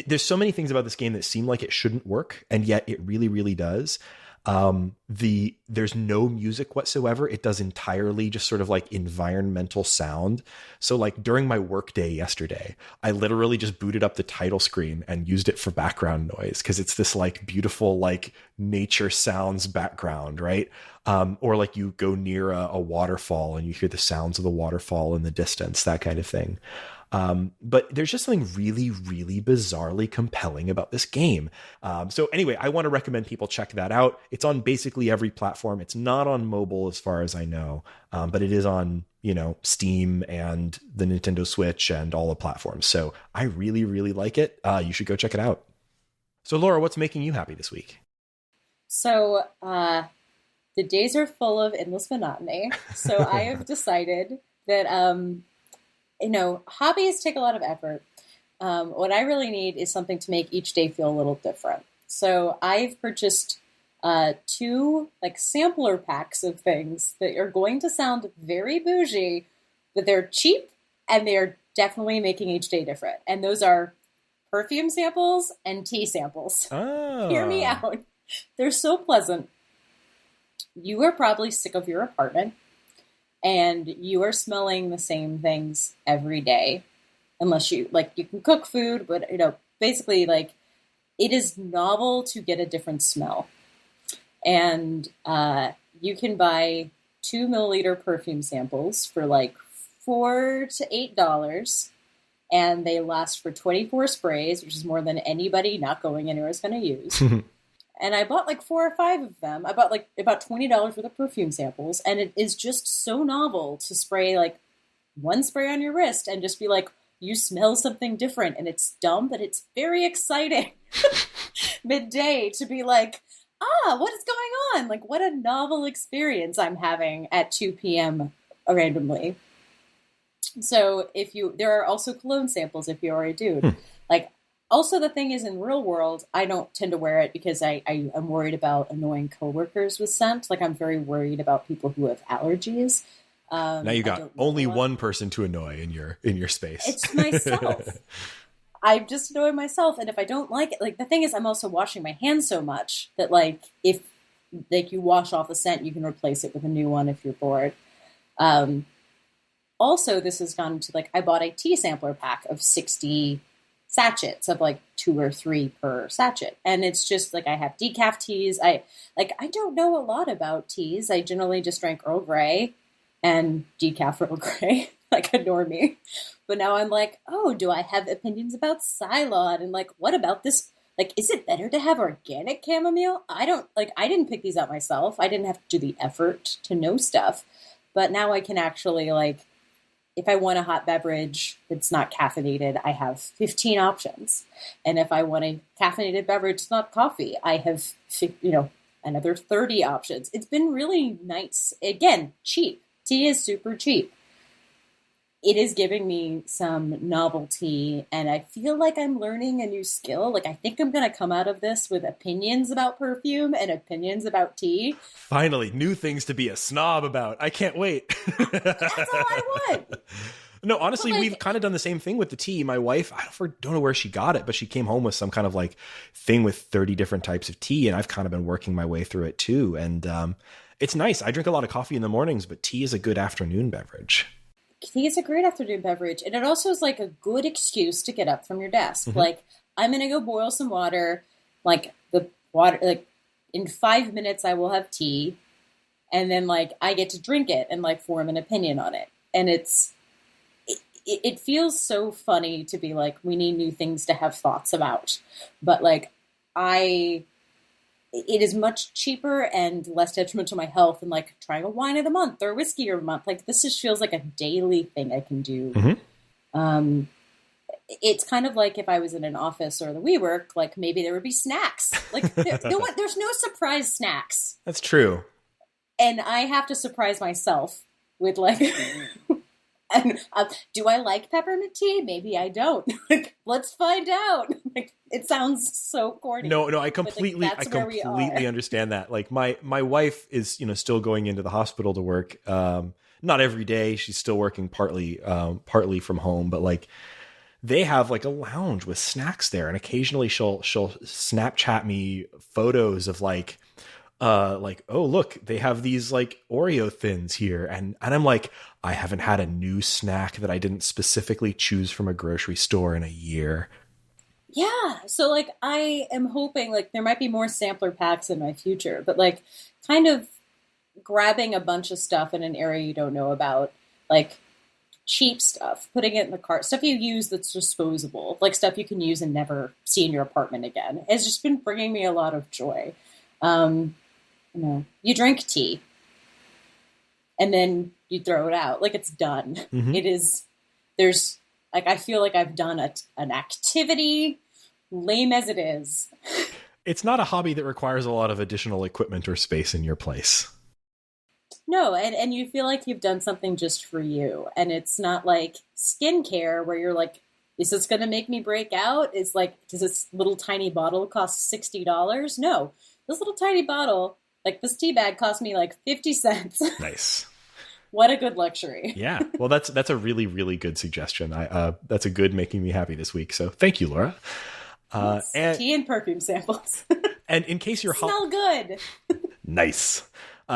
there's so many things about this game that seem like it shouldn't work, and yet it really, really does. There's no music whatsoever. It does entirely just sort of like environmental sound. So like during my work day yesterday, I literally just booted up the title screen and used it for background noise, because it's this like beautiful like nature sounds background, right? Or like you go near a waterfall and you hear the sounds of the waterfall in the distance, that kind of thing. But there's just something really, really bizarrely compelling about this game. So anyway, I want to recommend people check that out. It's on basically every platform. It's not on mobile as far as I know, but it is on, Steam and the Nintendo Switch and all the platforms. So I really, really like it. You should go check it out. So Laura, what's making you happy this week? So, the days are full of endless monotony. So I have decided that, hobbies take a lot of effort. What I really need is something to make each day feel a little different. So I've purchased 2 like sampler packs of things that are going to sound very bougie, but they're cheap and they're definitely making each day different. And those are perfume samples and tea samples. Oh. Hear me out. They're so pleasant. You are probably sick of your apartment, and you are smelling the same things every day, unless you can cook food, but basically like it is novel to get a different smell. And you can buy 2 milliliter perfume samples for like $4 to $8. And they last for 24 sprays, which is more than anybody not going anywhere is going to use. And I bought like 4 or 5 of them. I bought like about $20 worth of perfume samples. And it is just so novel to spray like one spray on your wrist and just be like, you smell something different. And it's dumb, but it's very exciting midday to be like, what is going on? Like, what a novel experience I'm having at 2 p.m. randomly. So there are also cologne samples if you're a dude. Like, also the thing is in real world, I don't tend to wear it because I am worried about annoying coworkers with scent. Like, I'm very worried about people who have allergies. Now you got only one person to annoy in your space. It's myself. I just annoy myself. And if I don't like it, like the thing is I'm also washing my hands so much that like, if like you wash off the scent, you can replace it with a new one if you're bored. Also, this has gone to like, I bought a tea sampler pack of 60 sachets of like 2 or 3 per sachet. And it's just like, I have decaf teas. I don't know a lot about teas. I generally just drank Earl Grey and decaf Earl Grey, like a normie. But now I'm like, oh, do I have opinions about Ceylon? And like, what about this? Like, is it better to have organic chamomile? I didn't pick these out myself. I didn't have to do the effort to know stuff. But now I can actually like, if I want a hot beverage that's not caffeinated, I have 15 options. And if I want a caffeinated beverage that's not coffee, I have, another 30 options. It's been really nice. Again, cheap. Tea is super cheap. It is giving me some novelty, and I feel like I'm learning a new skill. Like, I think I'm going to come out of this with opinions about perfume and opinions about tea. Finally, new things to be a snob about. I can't wait. That's all I want. No, honestly, we've kind of done the same thing with the tea. My wife, I don't know where she got it, but she came home with some kind of like thing with 30 different types of tea, and I've kind of been working my way through it too. And it's nice. I drink a lot of coffee in the mornings, but tea is a good afternoon beverage. Tea is a great afternoon beverage, and it also is like a good excuse to get up from your desk. Mm-hmm. Like, I'm gonna go boil some water. Like the water, like in 5 minutes, I will have tea, and then like I get to drink it and like form an opinion on it. And it feels so funny to be like, we need new things to have thoughts about, but like it is much cheaper and less detrimental to my health than like trying a wine of the month or a whiskey of the month. Like, this just feels like a daily thing I can do. Mm-hmm. It's kind of like if I was in an office or the WeWork, like maybe there would be snacks. Like, there's no surprise snacks. That's true. And I have to surprise myself with like, and do I like peppermint tea? Maybe I don't. Like, let's find out. Like, it sounds so corny. No, I completely understand that. Like my wife is, still going into the hospital to work. Not every day. She's still working partly from home, but like they have like a lounge with snacks there. And occasionally she'll Snapchat me photos of like, oh, look, they have these like Oreo thins here. And I'm like, I haven't had a new snack that I didn't specifically choose from a grocery store in a year. Yeah. So like, I am hoping like there might be more sampler packs in my future, but like kind of grabbing a bunch of stuff in an area you don't know about, like cheap stuff, putting it in the cart, stuff you use that's disposable, like stuff you can use and never see in your apartment again, has just been bringing me a lot of joy. You drink tea and then you throw it out. Like, it's done. Mm-hmm. I feel like I've done an activity, lame as it is. It's not a hobby that requires a lot of additional equipment or space in your place. No, and you feel like you've done something just for you. And it's not like skincare where you're like, is this going to make me break out? It's like, does this little tiny bottle cost $60? No, this little tiny bottle, like this tea bag, cost me like 50 cents. Nice. What a good luxury. Yeah. Well, that's a really, really good suggestion. That's a good making me happy this week. So thank you, Laura. And tea and perfume samples. And in case you're smell good. Nice.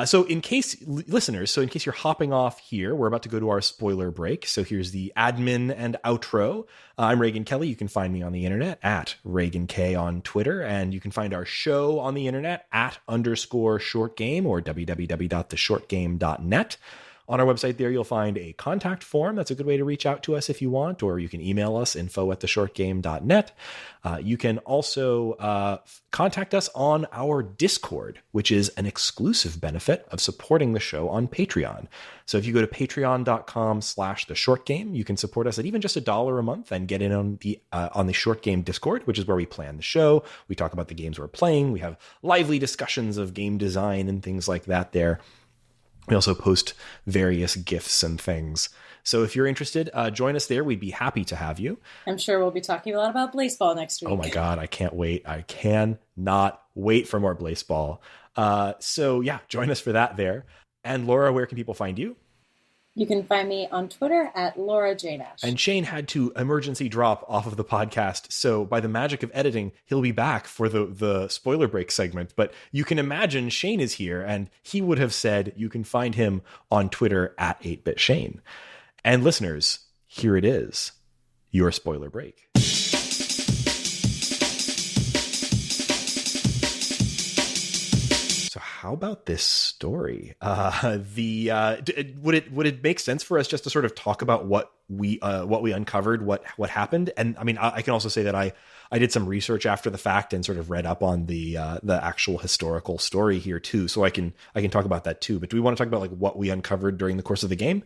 So in case you're hopping off here, we're about to go to our spoiler break. So here's the admin and outro. I'm Raygan Kelly. You can find me on the internet at Raygan K on Twitter, and you can find our show on the internet at _shortgame or www.theshortgame.net. On our website there, you'll find a contact form. That's a good way to reach out to us if you want, or you can email us, info@theshortgame.net. You can also contact us on our Discord, which is an exclusive benefit of supporting the show on Patreon. So if you go to patreon.com/theshortgame, you can support us at even just $1 a month and get in on the Short Game Discord, which is where we plan the show. We talk about the games we're playing. We have lively discussions of game design and things like that there. We also post various GIFs and things. So if you're interested, join us there. We'd be happy to have you. I'm sure we'll be talking a lot about baseball next week. Oh my God, I can't wait. I cannot wait for more baseball. So yeah, join us for that there. And Laura, where can people find you? You can find me on Twitter at Laura J. Nash. And Shane had to emergency drop off of the podcast. So by the magic of editing, he'll be back for the spoiler break segment. But you can imagine Shane is here, and he would have said you can find him on Twitter at 8BitShane. And listeners, here it is, your spoiler break. How about this story? Would it make sense for us just to sort of talk about what we uncovered, what happened? And I mean, I can also say that I did some research after the fact and sort of read up on the actual historical story here too, so I can talk about that too. But do we want to talk about like what we uncovered during the course of the game?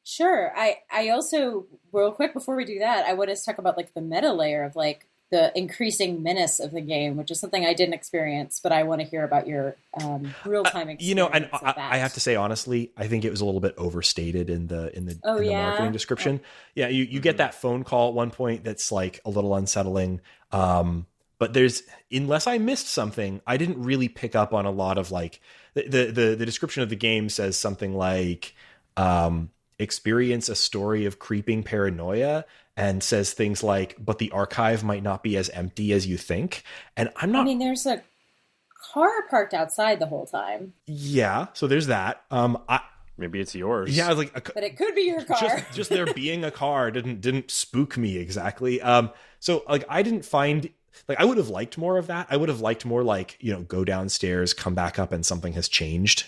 Sure. I also, real quick before we do that, I want to talk about like the meta layer of like the increasing menace of the game, which is something I didn't experience, but I want to hear about your real-time experience. And I have to say, honestly, I think it was a little bit overstated in the marketing description. Oh. Yeah, you get that phone call at one point that's like a little unsettling. But unless I missed something, I didn't really pick up on a lot of like the description of the game says something like experience a story of creeping paranoia, and says things like, but the archive might not be as empty as you think. And I'm not... I mean, there's a car parked outside the whole time. Yeah, so there's that. Maybe it's yours. Yeah, but it could be your car. Just there being a car didn't spook me exactly. So like I didn't find... Like I would have liked more of that. I would have liked more like, go downstairs, come back up and something has changed.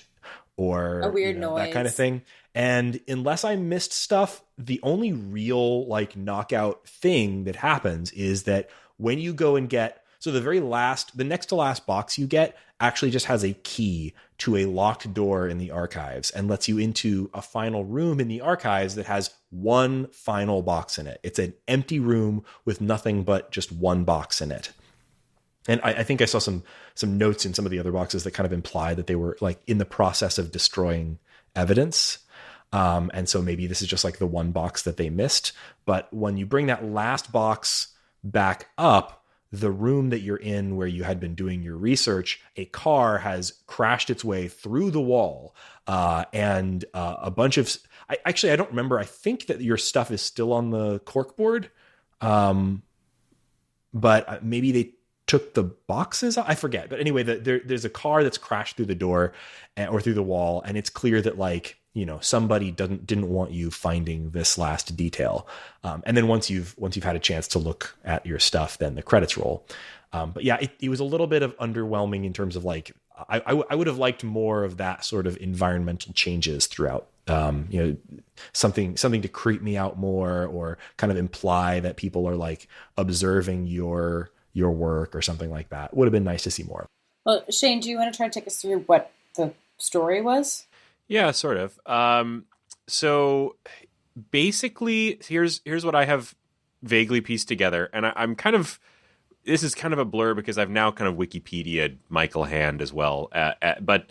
Or a weird noise, that kind of thing. And unless I missed stuff, the only real like knockout thing that happens is that when you go and get, so the next to last box you get actually just has a key to a locked door in the archives and lets you into a final room in the archives that has one final box in it. It's an empty room with nothing but just one box in it. And I think I saw some notes in some of the other boxes that kind of imply that they were like in the process of destroying evidence. And so maybe this is just like the one box that they missed. But when you bring that last box back up, the room that you're in where you had been doing your research, a car has crashed its way through the wall. And a bunch of... I don't remember. I think that your stuff is still on the corkboard. But maybe they took the boxes out. I forget. But anyway, there's a car that's crashed through the door or through the wall. And it's clear that like, somebody didn't want you finding this last detail. And then once you've had a chance to look at your stuff, then the credits roll. But yeah, it was a little bit of underwhelming in terms of like, I would have liked more of that sort of environmental changes throughout. Something to creep me out more, or kind of imply that people are like observing your work or something like that. Would have been nice to see more. Well, Shane, do you want to try to take us through what the story was? Yeah, sort of. So basically, here's what I have vaguely pieced together, and I'm kind of, this is kind of a blur because I've now kind of Wikipedia'd Michael Hand as well. But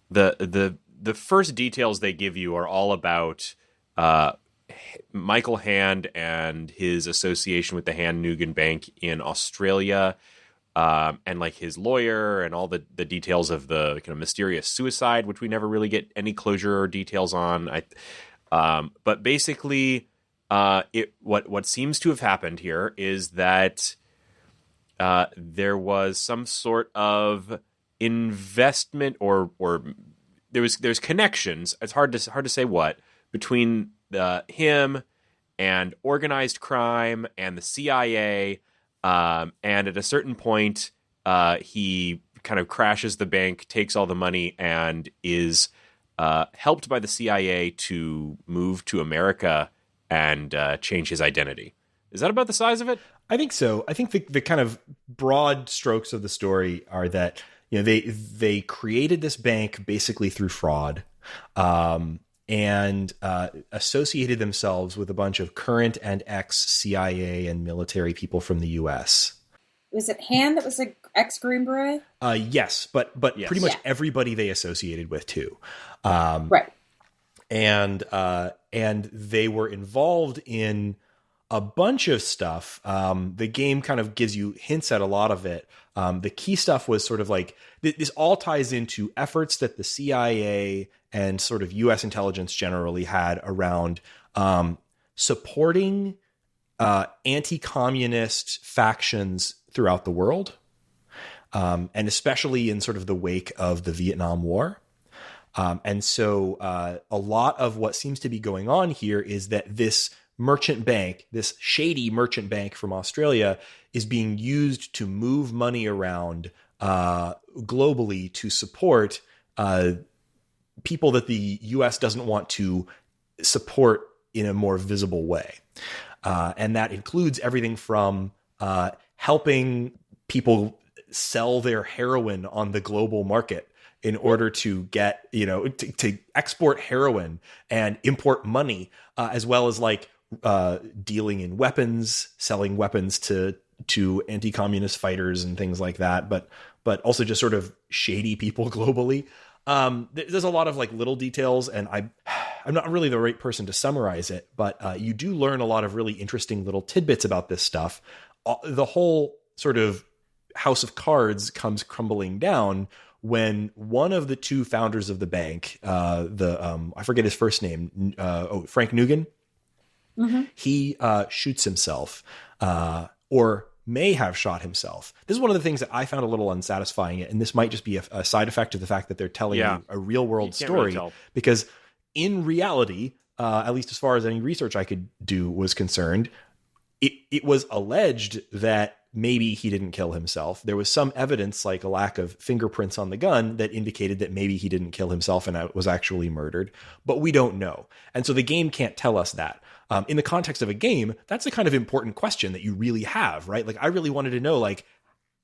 the first details they give you are all about Michael Hand and his association with the Hand Nugan Bank in Australia, and like his lawyer and all the details of the kind of mysterious suicide, which we never really get any closure or details on. But basically, what seems to have happened here is that there was some sort of investment or there's connections. It's hard to say what between him and organized crime and the CIA. And at a certain point, he kind of crashes the bank, takes all the money, and is helped by the CIA to move to America and change his identity. Is that about the size of it? I think so. I think the kind of broad strokes of the story are that, you know, they created this bank basically through fraud, and associated themselves with a bunch of current and ex-CIA and military people from the U.S. Was it Han that was an ex-Green Beret? Yes, but Yes. pretty much Yeah. everybody they associated with too. Right. And they were involved in a bunch of stuff. The game kind of gives you hints at a lot of it. The key stuff was sort of like, this all ties into efforts that the CIA and sort of U.S. intelligence generally had around supporting anti-communist factions throughout the world, and especially in sort of the wake of the Vietnam War. And so a lot of what seems to be going on here is that this merchant bank, this shady merchant bank from Australia, is being used to move money around globally to support people that the U.S. doesn't want to support in a more visible way. And that includes everything from helping people sell their heroin on the global market in order to get, you know, to export heroin and import money, as well as like dealing in weapons, selling weapons to anti-communist fighters and things like that, but also just sort of shady people globally. There's a lot of like little details, and I'm not really the right person to summarize it, but you do learn a lot of really interesting little tidbits about this stuff. The whole sort of house of cards comes crumbling down when one of the two founders of the bank, I forget his first name, Frank Nugan, he shoots himself, or may have shot himself. This is one of the things that I found a little unsatisfying, and this might just be a side effect of the fact that they're telling you a real world story, really, because in reality, at least as far as any research I could do was concerned, it was alleged that maybe he didn't kill himself. There was some evidence, like a lack of fingerprints on the gun, that indicated that maybe he didn't kill himself and was actually murdered, but we don't know. And so the game can't tell us that. In the context of a game, that's a kind of important question that you really have, right? Like, I really wanted to know, like,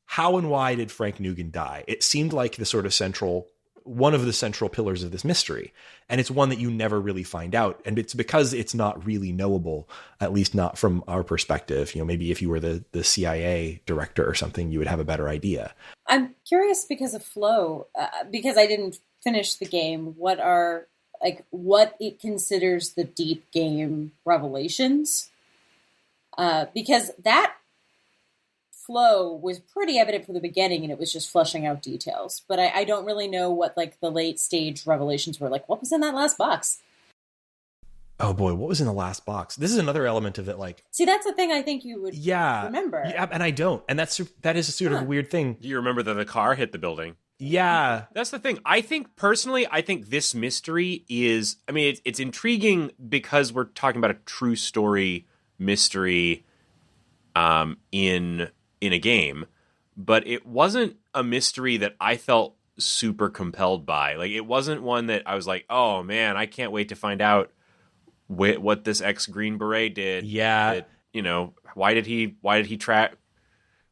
how and why did Frank Nugan die? It seemed like the sort of one of the central pillars of this mystery. And it's one that you never really find out. And it's because it's not really knowable, at least not from our perspective. You know, maybe if you were the CIA director or something, you would have a better idea. I'm curious because of Flow, because I didn't finish the game, what it considers the deep game revelations. Because that flow was pretty evident from the beginning, and it was just fleshing out details. But I don't really know what like the late stage revelations were. Like, what was in that last box? Oh boy, what was in the last box? This is another element of it. Like, see, that's the thing I think you would remember. Yeah, and I don't. And that is a sort of a weird thing. Do you remember that the car hit the building? Yeah. That's the thing. I think this mystery is, I mean, it's intriguing because we're talking about a true story mystery in a game, but it wasn't a mystery that I felt super compelled by. Like, it wasn't one that I was like, oh man, I can't wait to find out what this ex-Green Beret did. Yeah. That, you know, why did he track?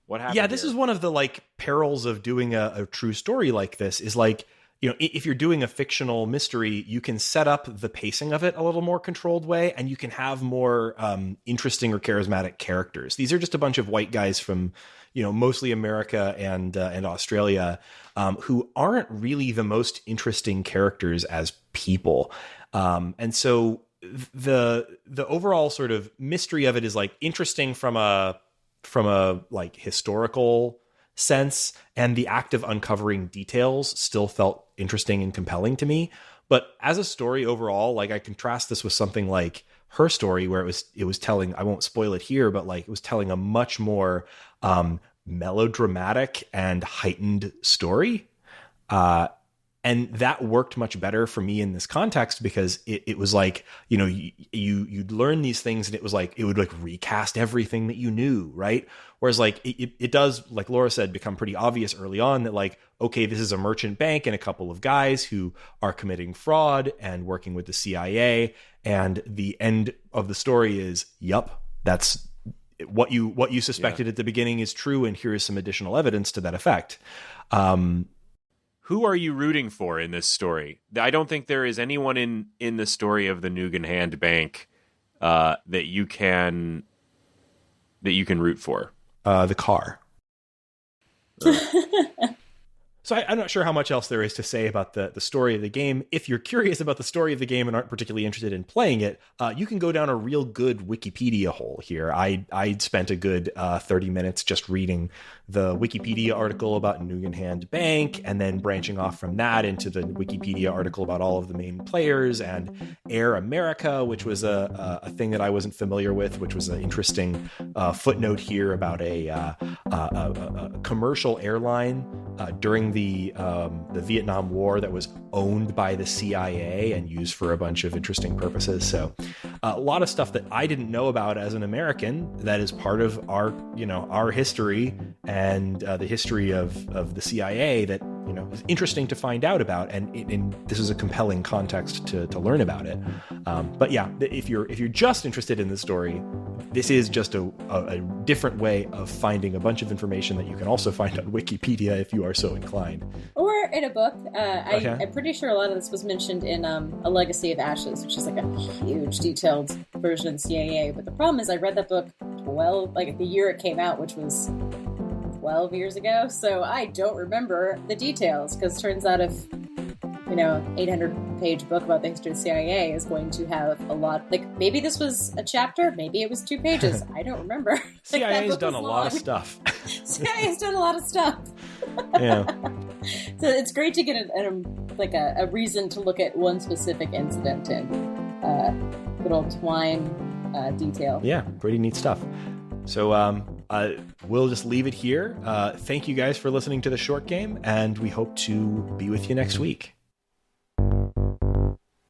What happened? Yeah, this is one of the like perils of doing a true story like this, is like, you know, if you're doing a fictional mystery, you can set up the pacing of it a little more controlled way, and you can have more interesting or charismatic characters. These are just a bunch of white guys from, you know, mostly America and Australia, who aren't really the most interesting characters as people. And so the overall sort of mystery of it is like interesting from a like historical sense, and the act of uncovering details still felt interesting and compelling to me. But as a story overall, like, I contrast this with something like Her Story, where it was telling, I won't spoil it here, but like, it was telling a much more melodramatic and heightened story. And that worked much better for me in this context because it was like, you know, you'd learn these things and it was like, it would like recast everything that you knew, right? Whereas like it does, like Laura said, become pretty obvious early on that like, okay, this is a merchant bank and a couple of guys who are committing fraud and working with the CIA. And the end of the story is, yup, that's what you suspected at the beginning is true. And here is some additional evidence to that effect. Who are you rooting for in this story? I don't think there is anyone in the story of the Nugan Hand Bank that you can root for. The car. So I'm not sure how much else there is to say about the story of the game. If you're curious about the story of the game and aren't particularly interested in playing it, you can go down a real good Wikipedia hole here. I spent a good 30 minutes just reading the Wikipedia article about Nugan Hand Bank and then branching off from that into the Wikipedia article about all of the main players and Air America, which was a thing that I wasn't familiar with, which was an interesting footnote here about a commercial airline during the Vietnam War that was owned by the CIA and used for a bunch of interesting purposes. So a lot of stuff that I didn't know about as an American that is part of our history and the history of the CIA that, you know, is interesting to find out about. And this is a compelling context to learn about it. But yeah, if you're just interested in the story, this is just a different way of finding a bunch of information that you can also find on Wikipedia if you are so inclined. Or in a book. Okay. I'm pretty sure a lot of this was mentioned in A Legacy of Ashes, which is like a huge detailed version of the CIA. But the problem is I read that book the year it came out, which was 12 years ago. So I don't remember the details because it turns out if, 800-page book about the history of the CIA is going to have a lot, like maybe this was a chapter, maybe it was 2 pages. I don't remember. CIA's done a lot of stuff. CIA's done a lot of stuff. Yeah. So it's great to get a reason to look at one specific incident in good old twine detail. Yeah, pretty neat stuff. So we'll just leave it here. Thank you guys for listening to the short game, and we hope to be with you next week.